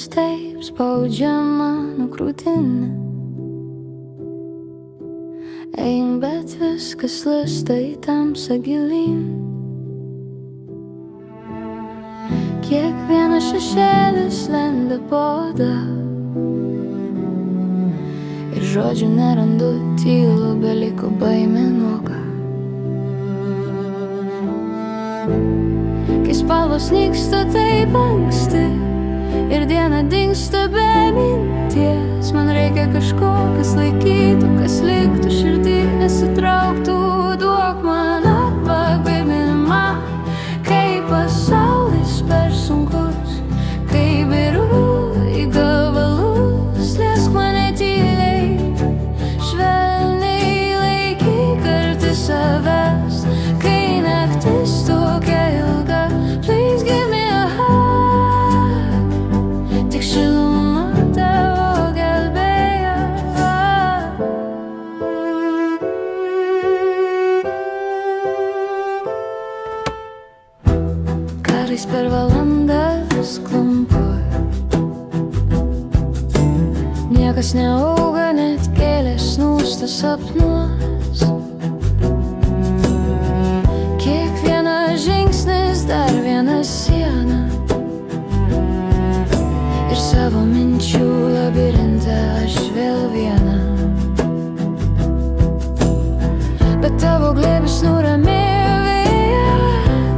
širdis taip spaudžia mano krūtinę. Eim, bet viskas lysta į tamsą gilyn. Kiekvienas šešėlis lenda po oda, ir žodžių nerandu, tylu, beliko baimė nuoga. Kai spalvos nyksta taip anksti ir diena dingsta be minties, man reikia kažko, kas laikytų, kas liktų širdį, nesitrauktų. Duok man apakvėpimą, kai pasaulis per sunkus, kai biru į gabalus. Liesk mane tyliai, švelniai laikyk arti savęs, kai naktis tokia ilga. Please give me a hug, tik šiluma tavo gelbėja. Kartais per valandas klampuoju, niekas neauga, net gėlės nūsta sapnuos. Kiekvienas žingsnis dar viena siena, ir savo minčių labirinte aš vėl viena. Bet tavo glėbis nuramėjo vėją,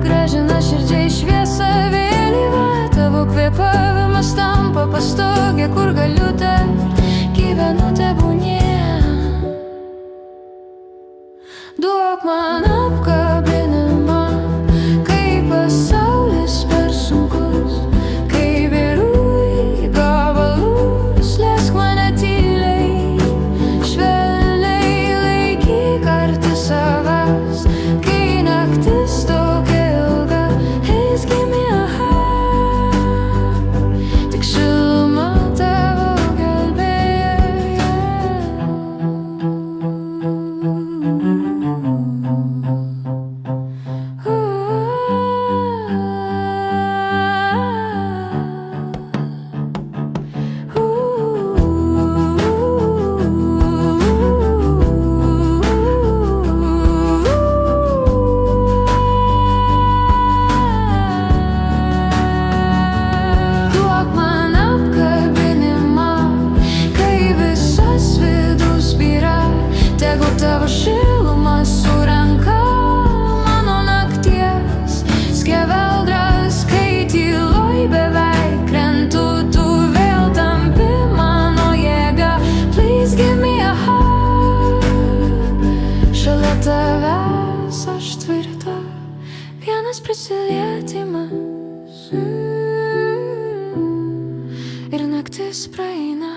grąžina širdžiai šviesą vėlyvą. Tavo kvėpavimas tampa pastogė, kur galiu tart, gyvenu tebūnie. Duok man apkabinimą, kai pasaulis per sunkus, kai biru į gabalus. Liesk mane tyliai, švelniai laikyk arti savęs, kai naktis tokia ilga. Please give me a hug, tik šiluma tavo gelbėja. Duok man apkabinimą, kai visas vidus byra. Tegu tavo šiluma surenka mano nakties skeveldras, kai tyloj beveik krentu, tu vėl tampi mano jėga. Please give me a hug, šalia tavęs aš tvirta, vienas prisilietimas, ir naktis praeina.